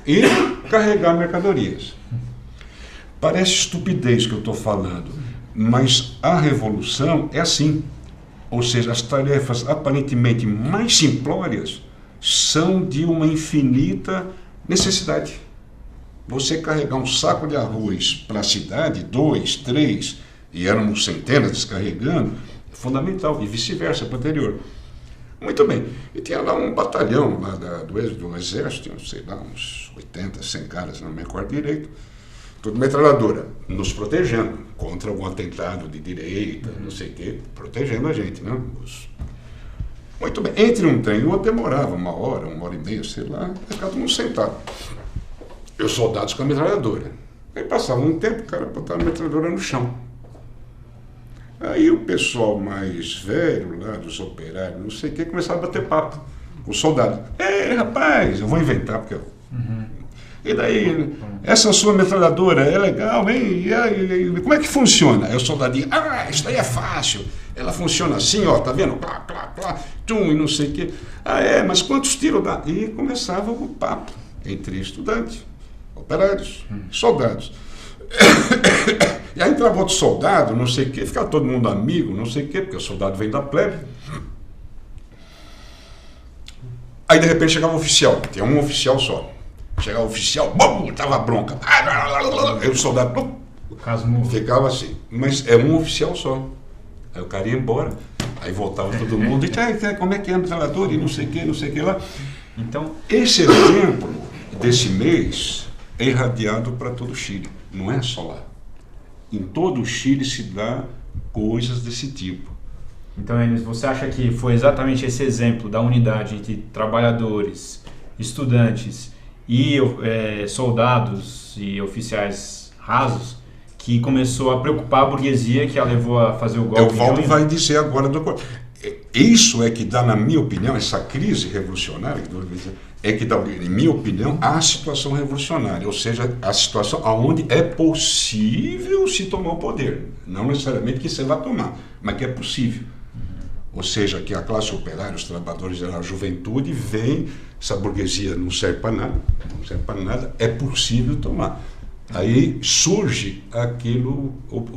e carregar mercadorias. Parece estupidez que eu estou falando, mas a revolução é assim. Ou seja, as tarefas aparentemente mais simplórias são de uma infinita necessidade. Você carregar um saco de arroz para a cidade, 2, 3, e éramos centenas descarregando, é fundamental, e vice-versa para o interior. Muito bem. E tinha lá um batalhão lá do exército, sei lá, uns 80, 100 caras, não me recordo direito, tudo metralhadora, nos protegendo contra algum atentado de direita, não sei o quê, protegendo a gente, né? Muito bem. Entre um trem e outro demorava uma hora e meia, sei lá, ficava todo mundo sentado. E os soldados com a metralhadora. Aí passava um tempo, o cara botava a metralhadora no chão. Aí o pessoal mais velho lá, dos operários, não sei o que, começava a bater papo com o soldado. Ei, rapaz, eu vou inventar, porque eu... E daí, essa sua metralhadora é legal, hein? E como é que funciona? Aí o soldadinho, isso daí é fácil. Ela funciona assim, ó, tá vendo? Plá, plá, plá, tum, e não sei o quê. Mas quantos tiros dá? E começava o papo entre estudantes, operários, soldados. E aí entrava outro soldado, não sei o quê, ficava todo mundo amigo, não sei o quê, porque o soldado vem da plebe. Aí de repente chegava o oficial, tinha um oficial só. Chegava o oficial, bum, tava bronca. Aí o soldado ficava assim. Mas é um oficial só. Aí o cara ia embora, aí voltava todo mundo, e como é que é a metralhadora e não sei o que lá. Então, esse exemplo desse mês é irradiado para todo o Chile, não é só lá. Em todo o Chile se dá coisas desse tipo. Então, Enes, você acha que foi exatamente esse exemplo da unidade entre trabalhadores, estudantes e soldados e oficiais rasos que começou a preocupar a burguesia, que a levou a fazer o golpe? O Valdo vai dizer agora. Isso é que dá, na minha opinião, essa crise revolucionária, é que dá, em minha opinião, a situação revolucionária, ou seja, a situação onde é possível se tomar o poder. Não necessariamente que você vai tomar, mas que é possível. Ou seja, que a classe operária, os trabalhadores, a juventude, vem, essa burguesia não serve para nada, é possível tomar. Aí surge aquilo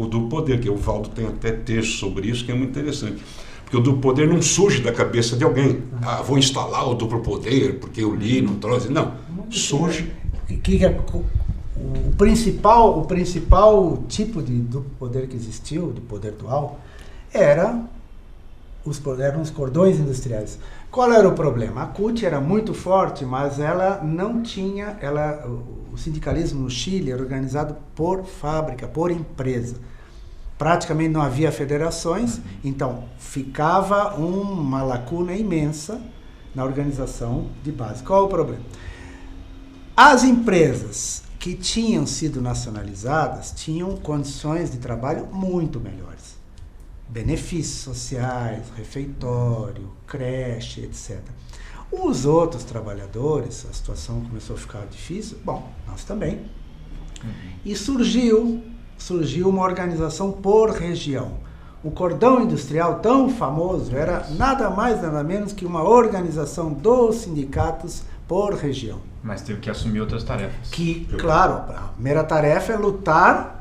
do poder, que o Valdo tem até texto sobre isso, que é muito interessante. Porque o duplo poder não surge da cabeça de alguém. Vou instalar o duplo poder, porque eu li, não trouxe. Não, surge. O principal tipo de duplo poder que existiu, de poder dual, eram os cordões industriais. Qual era o problema? A CUT era muito forte, mas ela não tinha... O sindicalismo no Chile era organizado por fábrica, por empresa. Praticamente não havia federações, então ficava uma lacuna imensa na organização de base. Qual o problema? As empresas que tinham sido nacionalizadas tinham condições de trabalho muito melhores. Benefícios sociais, refeitório, creche, etc. Os outros trabalhadores, a situação começou a ficar difícil, nós também. E surgiu uma organização por região. O cordão industrial tão famoso era nada mais, nada menos que uma organização dos sindicatos por região. Mas teve que assumir outras tarefas. Claro, a primeira tarefa é lutar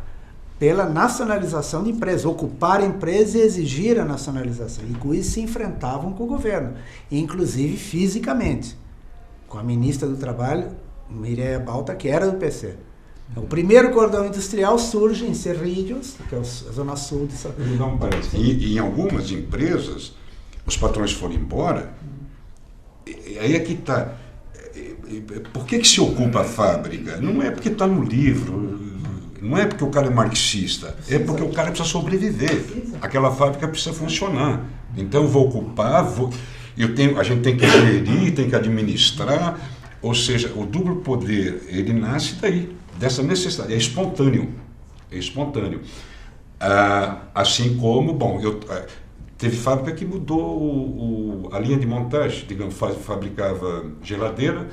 pela nacionalização de empresas, ocupar a empresa e exigir a nacionalização. E com isso se enfrentavam com o governo, inclusive fisicamente, com a ministra do Trabalho, Mireia Balta, que era do PC. O primeiro cordão industrial surge em Cerrillos, que é a zona sul de São Paulo. E em algumas empresas, os patrões foram embora, e aí é que está. por que se ocupa a fábrica? Não é porque está no livro, não é porque o cara é marxista, é porque o cara precisa sobreviver. Aquela fábrica precisa funcionar. Então eu vou ocupar, a gente tem que gerir, tem que administrar, ou seja, o duplo poder, ele nasce daí, dessa necessidade, é espontâneo. Assim como, teve fábrica que mudou a linha de montagem, digamos, fabricava geladeira,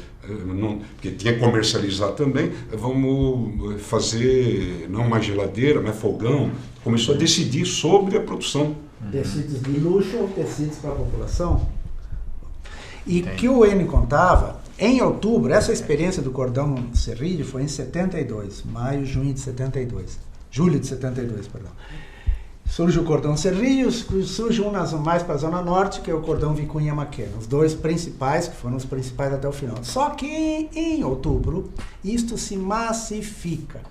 porque tinha que comercializar também, vamos fazer não mais geladeira, mas fogão, começou a decidir sobre a produção. Tecidos de luxo ou tecidos para a população? E que o Enio contava, em outubro, essa experiência do cordão serrilho foi em 72, julho de 72, perdão. Surge o cordão serrilho, surge um mais para a Zona Norte, que é o cordão Vicunha Maquena. Os dois principais, que foram os principais até o final. Só que em outubro, isto se massifica.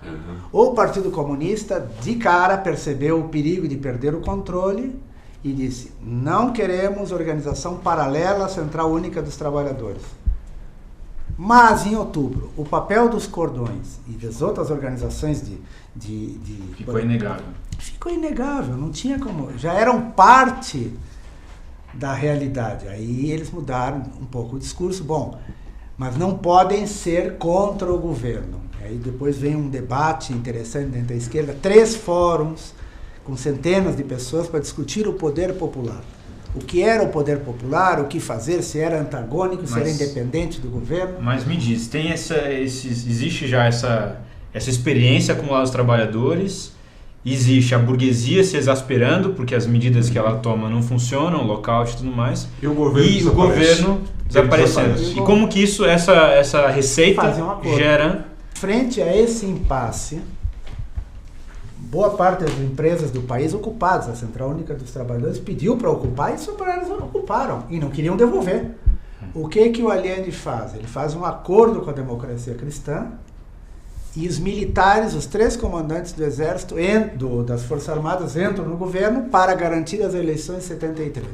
O Partido Comunista, de cara, percebeu o perigo de perder o controle e disse, não queremos organização paralela à Central Única dos Trabalhadores. Mas, em outubro, o papel dos cordões e das outras organizações ficou inegável. Ficou inegável, não tinha como. Já eram parte da realidade. Aí eles mudaram um pouco o discurso. Mas não podem ser contra o governo. Aí depois vem um debate interessante dentro da esquerda, 3 fóruns com centenas de pessoas para discutir o poder popular. O que era o poder popular, o que fazer, se era antagônico, se era independente do governo. Mas me diz, existe já essa experiência acumulada dos trabalhadores, existe a burguesia se exasperando, porque as medidas que ela toma não funcionam, lockout e tudo mais, e o governo desaparecendo. E como que essa receita gera... Frente a esse impasse, boa parte das empresas do país ocupadas, a Central Única dos Trabalhadores pediu para ocupar e os operários não ocuparam e não queriam devolver. O que o Allende faz? Ele faz um acordo com a democracia cristã e os militares, os 3 comandantes do Exército das Forças Armadas entram no governo para garantir as eleições de 73.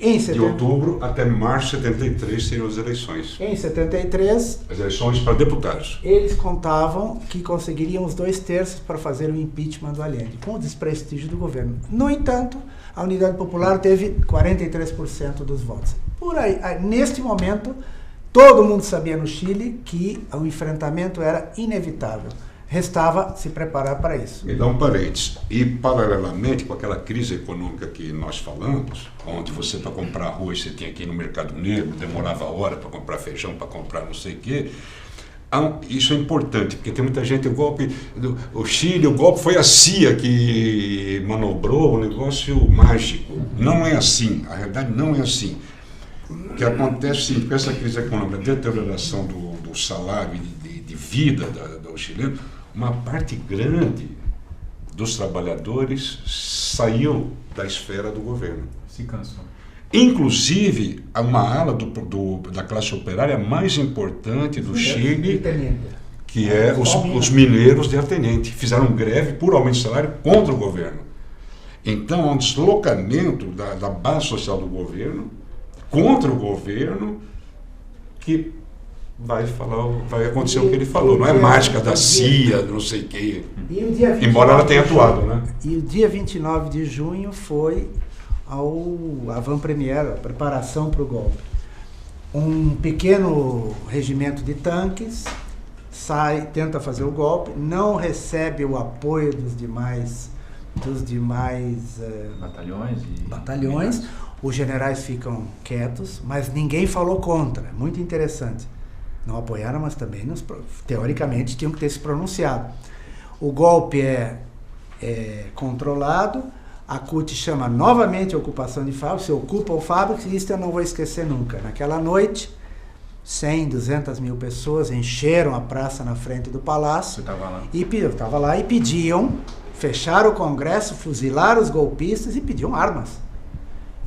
De outubro até março de 73 seriam as eleições. Em 73... As eleições para deputados. Eles contavam que conseguiriam os 2/3 para fazer o impeachment do Allende, com o desprestígio do governo. No entanto, a Unidade Popular teve 43% dos votos. Por aí, neste momento, todo mundo sabia no Chile que o enfrentamento era inevitável. Restava se preparar para isso. Me dá um parênteses. E, paralelamente, com aquela crise econômica que nós falamos, onde você, para comprar arroz, você tinha que ir no mercado negro, demorava hora para comprar feijão, para comprar não sei o quê. Isso é importante, porque tem muita gente, o Chile, o golpe foi a CIA que manobrou um negócio mágico. Não é assim, a realidade não é assim. O que acontece, sim, com essa crise econômica, a deterioração do salário de vida do chileno, uma parte grande dos trabalhadores saiu da esfera do governo. Se cansou. Inclusive, uma ala da classe operária mais importante do Chile, que é os mineiros de Artenente, fizeram greve por aumento de salário contra o governo. Então, há um deslocamento da base social do governo contra o governo que vai acontecer o que ele falou. Não é mágica da CIA, não sei o quê. Embora ela tenha atuado, né? E o dia 29 de junho foi a avant-première, a preparação para o golpe. Um pequeno regimento de tanques tenta fazer o golpe, não recebe o apoio dos demais batalhões. Os generais ficam quietos, mas ninguém falou contra. Muito interessante. Não apoiaram, mas também, teoricamente, tinham que ter se pronunciado. O golpe é controlado, a CUT chama novamente a ocupação de fábricas, se ocupam fábricas, e isso eu não vou esquecer nunca. Naquela noite, 100, 200 mil pessoas encheram a praça na frente do palácio. Você estava lá? Eu estava lá e pediam fechar o Congresso, fuzilar os golpistas e pediam armas.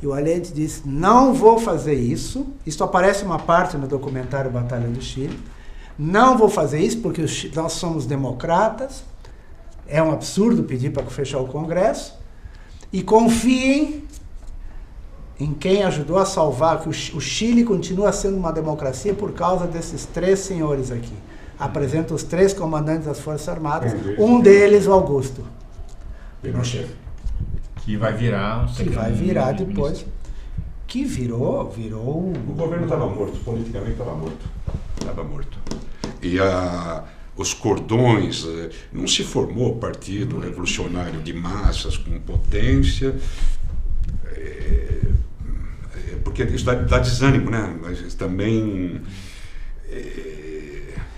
E o Allende disse, não vou fazer isso. Isso aparece uma parte no documentário Batalha do Chile. Não vou fazer isso porque nós somos democratas. É um absurdo pedir para fechar o Congresso. E confiem em quem ajudou a salvar, que o Chile continua sendo uma democracia por causa desses 3 senhores aqui. Apresenta os 3 comandantes das Forças Armadas, um deles o Augusto Pinochet. Que vai virar... Que vai virar depois... Que virou... O governo estava morto, politicamente estava morto. Estava morto. E os cordões, não se formou partido revolucionário de massas com potência, porque isso dá desânimo, né? Mas também...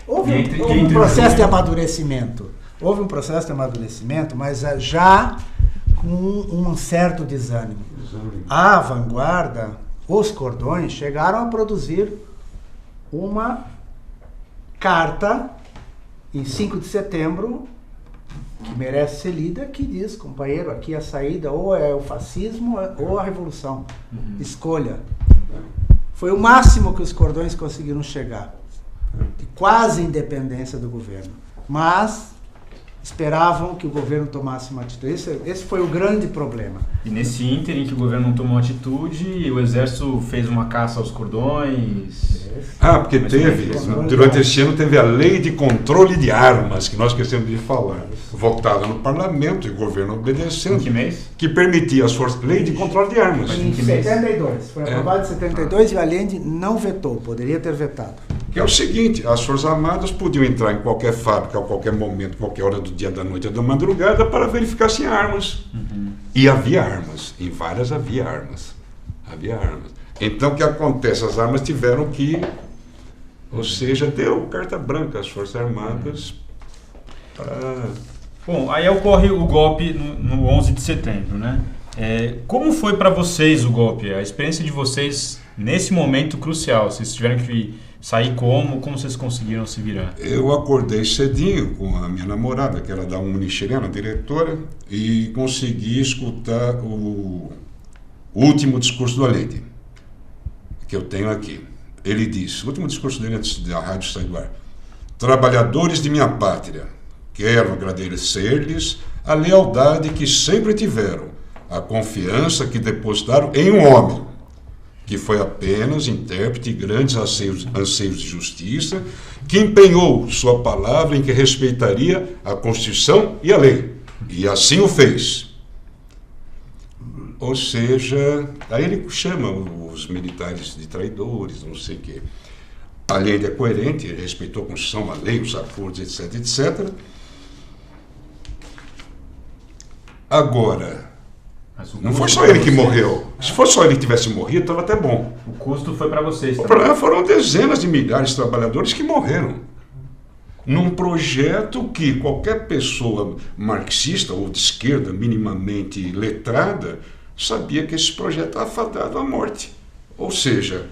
Houve um processo de amadurecimento. Houve um processo de amadurecimento, mas já com um certo desânimo. A vanguarda, os cordões, chegaram a produzir uma carta em 5 de setembro, que merece ser lida, que diz, companheiro, aqui a saída ou é o fascismo ou a revolução. Escolha. Foi o máximo que os cordões conseguiram chegar. De quase independência do governo. Mas esperavam que o governo tomasse uma atitude. Esse foi o grande problema. E nesse ínterim que o governo não tomou atitude, o exército fez uma caça aos cordões. Porque durante esse ano teve a Lei de Controle de Armas, que nós esquecemos de falar, votada no parlamento e o governo obedecendo. Em que mês? Que permitia as forças... Lei de Controle de Armas. Em 72. Foi aprovado em 72 e o Allende não vetou, poderia ter vetado. Que é o seguinte, as Forças Armadas podiam entrar em qualquer fábrica, a qualquer momento, qualquer hora do dia, da noite ou da madrugada para verificar se tinha armas. E havia armas, em várias havia armas. Então o que acontece? As armas tiveram que, ou seja, deu carta branca às Forças Armadas para... Bom, aí ocorre o golpe no 11 de setembro, né? Como foi para vocês o golpe? A experiência de vocês nesse momento crucial? Vocês tiveram que sair como vocês conseguiram se virar? Eu acordei cedinho com a minha namorada, que era da Uni chilena, diretora, e consegui escutar o último discurso do Allende, que eu tenho aqui. Ele disse, o último discurso dele antes da rádio sair do ar: trabalhadores de minha pátria, quero agradecer-lhes a lealdade que sempre tiveram, a confiança que depositaram em um homem, que foi apenas intérprete de grandes anseios de justiça, que empenhou sua palavra em que respeitaria a Constituição e a lei, e assim o fez. Ou seja, aí ele chama os militares de traidores, não sei o quê. Allende é coerente, ele respeitou a Constituição, a lei, os acordos, etc, etc. Agora... Não foi só ele que morreu. Se fosse só ele que tivesse morrido, estava até bom. O custo foi para vocês também. Para foram dezenas de milhares de trabalhadores que morreram. Num projeto que qualquer pessoa marxista ou de esquerda minimamente letrada sabia que esse projeto estava fadado à morte. Ou seja,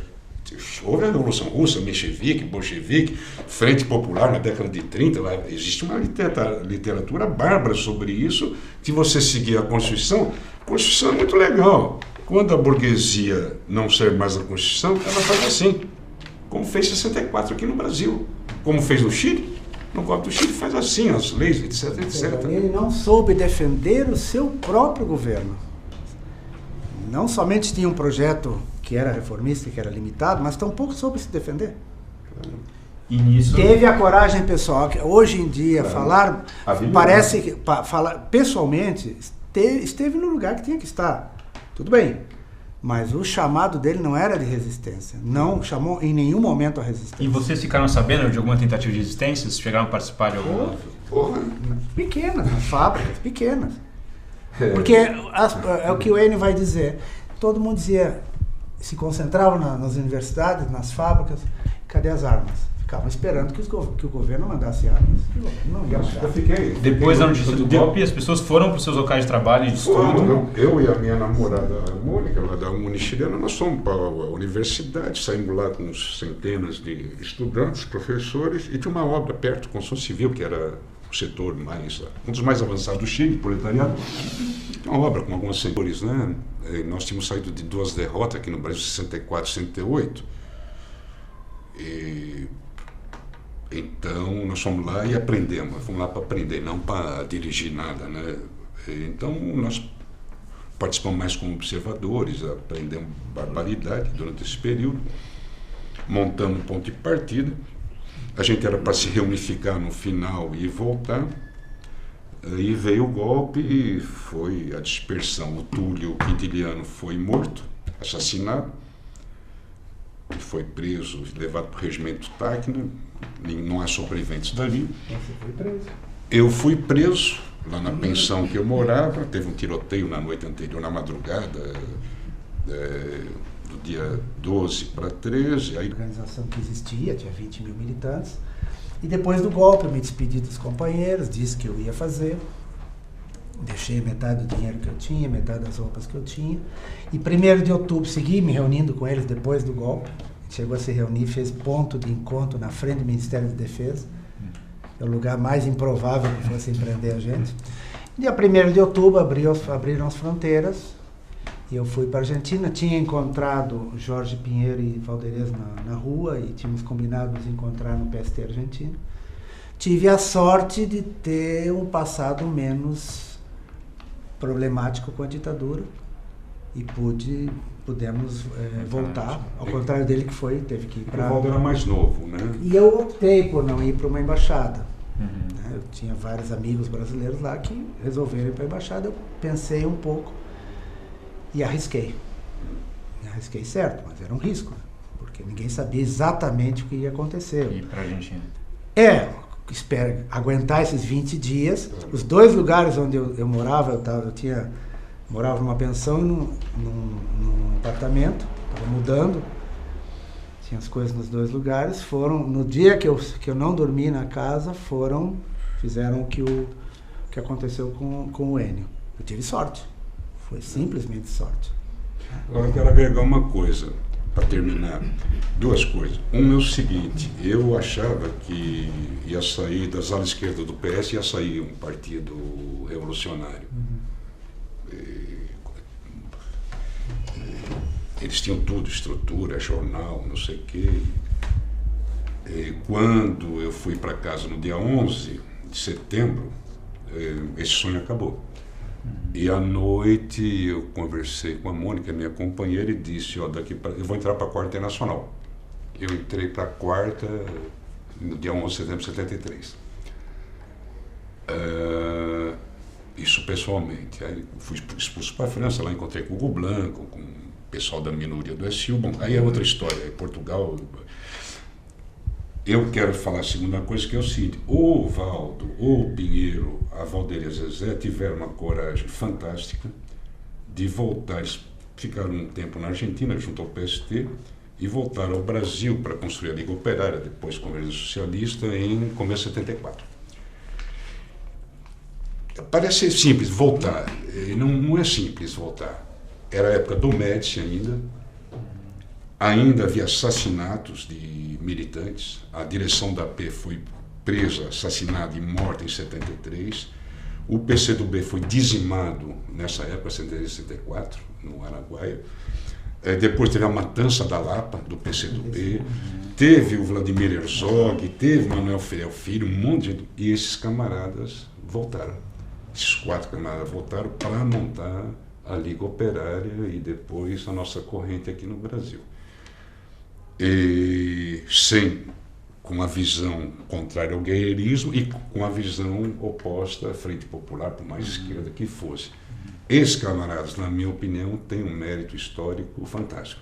houve a Revolução Russa, menchevique, bolchevique, Frente Popular na década de 30, existe uma literatura bárbara sobre isso, que você seguir a Constituição é muito legal. Quando a burguesia não serve mais a Constituição, ela faz assim, como fez em 64 aqui no Brasil, como fez no Chile. No golpe do Chile faz assim, as leis, etc, etc. Ele não soube defender o seu próprio governo. Não somente tinha um projeto que era reformista, que era limitado, mas tampouco soube se defender. E nisso... Teve a coragem pessoal, que hoje em dia falar, parece que falar pessoalmente, esteve no lugar que tinha que estar. Tudo bem, mas o chamado dele não era de resistência, não chamou em nenhum momento a resistência. E vocês ficaram sabendo de alguma tentativa de resistência? Vocês chegaram a participar de alguma? Pequenas, nas fábricas, pequenas. Porque é o que o Enio vai dizer. Todo mundo dizia, se concentravam nas universidades, nas fábricas, cadê as armas? Ficavam esperando que o governo mandasse armas. Não ia mandar. Depois da notícia do golpe, as pessoas foram para os seus locais de trabalho e de estudo? Eu e a minha namorada Mônica, lá da Uni chilena, nós fomos para a universidade, saímos lá com centenas de estudantes, professores, e tinha uma obra perto, construção civil, que era o setor um dos mais avançados do Chile, proletariado. Uma obra com alguns setores, né? E nós tínhamos saído de 2 derrotas aqui no Brasil, 64 e 68. Então, nós fomos lá e aprendemos. Fomos lá para aprender, não para dirigir nada, né? Então, nós participamos mais como observadores, aprendemos barbaridade durante esse período, montamos um ponto de partida. A gente era para se reunificar no final e voltar. Aí veio o golpe e foi a dispersão. O Túlio Quintiliano foi morto, assassinado. Ele foi preso, levado para o regimento Tacna. Não há sobreviventes dali. Você foi preso? Eu fui preso lá na pensão que eu morava. Teve um tiroteio na noite anterior, na madrugada, do dia 12 para 13. Aí... A organização que existia, tinha 20 mil militantes. E depois do golpe eu me despedi dos companheiros, disse que eu ia fazer. Deixei metade do dinheiro que eu tinha, metade das roupas que eu tinha. E 1º de outubro segui me reunindo com eles depois do golpe. Chegou a se reunir, fez ponto de encontro na frente do Ministério da Defesa. É o lugar mais improvável que fosse prender a gente. Dia 1º de outubro abriram as fronteiras. E eu fui para a Argentina, tinha encontrado Jorge Pinheiro e Valderez na rua e tínhamos combinado nos encontrar no PST argentino. Tive a sorte de ter um passado menos problemático com a ditadura e pudemos voltar, ao contrário dele que teve que ir para... O Valdo era mais novo, né? E eu optei por não ir para uma embaixada. Eu tinha vários amigos brasileiros lá que resolveram ir para a embaixada, eu pensei um pouco. E arrisquei. Arrisquei certo, mas era um risco, né? Porque ninguém sabia exatamente o que ia acontecer. E para a Argentina? Espero aguentar esses 20 dias. Os 2 lugares onde eu morava, morava numa pensão e num apartamento, estava mudando. Tinha as coisas nos 2 lugares. No dia que eu não dormi na casa, fizeram o que aconteceu com o Enio. Eu tive sorte. Foi simplesmente sorte. Agora eu quero agregar uma coisa, para terminar. 2 coisas. Uma é o seguinte, eu achava que ia sair das alas esquerdas do PS, ia sair um partido revolucionário. Eles tinham tudo, estrutura, jornal, não sei o quê. Quando eu fui para casa no dia 11 de setembro, esse sonho acabou. E à noite eu conversei com a Mônica, minha companheira, e disse, eu vou entrar para a 4ª Internacional. Eu entrei para a 4ª no dia 11 de setembro de 73. Isso pessoalmente. Aí fui expulso para a França, lá encontrei com o Hugo Blanco, com o pessoal da minoria do SU. Bom, aí é outra história, Portugal... Eu quero falar a segunda coisa, que é o seguinte, o Valdo, o Pinheiro, a Valderez Zezé tiveram uma coragem fantástica de voltar, eles ficaram um tempo na Argentina junto ao PST e voltaram ao Brasil para construir a Liga Operária, depois Convergência Socialista, em começo de 74. Parece simples voltar, não é simples voltar. Era a época do Médici ainda havia assassinatos de militantes, a direção da AP foi presa, assassinada e morta em 73, o PCdoB foi dizimado nessa época, 74, no Araguaia, depois teve a matança da Lapa, do PCdoB, teve o Vladimir Herzog, teve Manuel Fiel Filho, um monte de gente, e esses camaradas voltaram. Esses 4 camaradas voltaram para montar a Liga Operária e depois a nossa corrente aqui no Brasil. Com a visão contrária ao guerreirismo e com a visão oposta à Frente Popular, por mais esquerda que fosse. Esses camaradas, na minha opinião, têm um mérito histórico fantástico.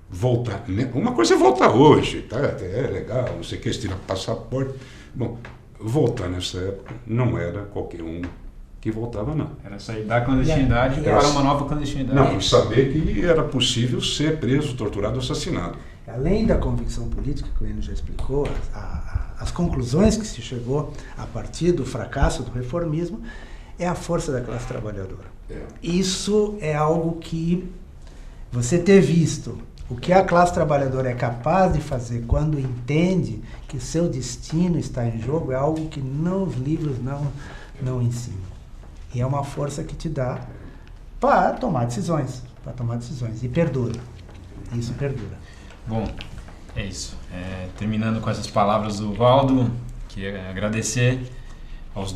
Voltar, né? Uma coisa é voltar hoje, tá? É legal, não sei o que, se tira passaporte. Bom, voltar nessa época não era qualquer um que voltava, não. Era sair da clandestinidade para uma nova clandestinidade. Não, e saber que era possível ser preso, torturado, assassinado. Além da convicção política, que o Enio já explicou, as conclusões que se chegou a partir do fracasso do reformismo, é a força da classe trabalhadora. Isso é algo que você ter visto o que a classe trabalhadora é capaz de fazer quando entende que o seu destino está em jogo, é algo que os livros não ensinam. E é uma força que te dá para tomar decisões. E perdura. Isso perdura. Bom, é isso. Terminando com essas palavras do Valdo, queria agradecer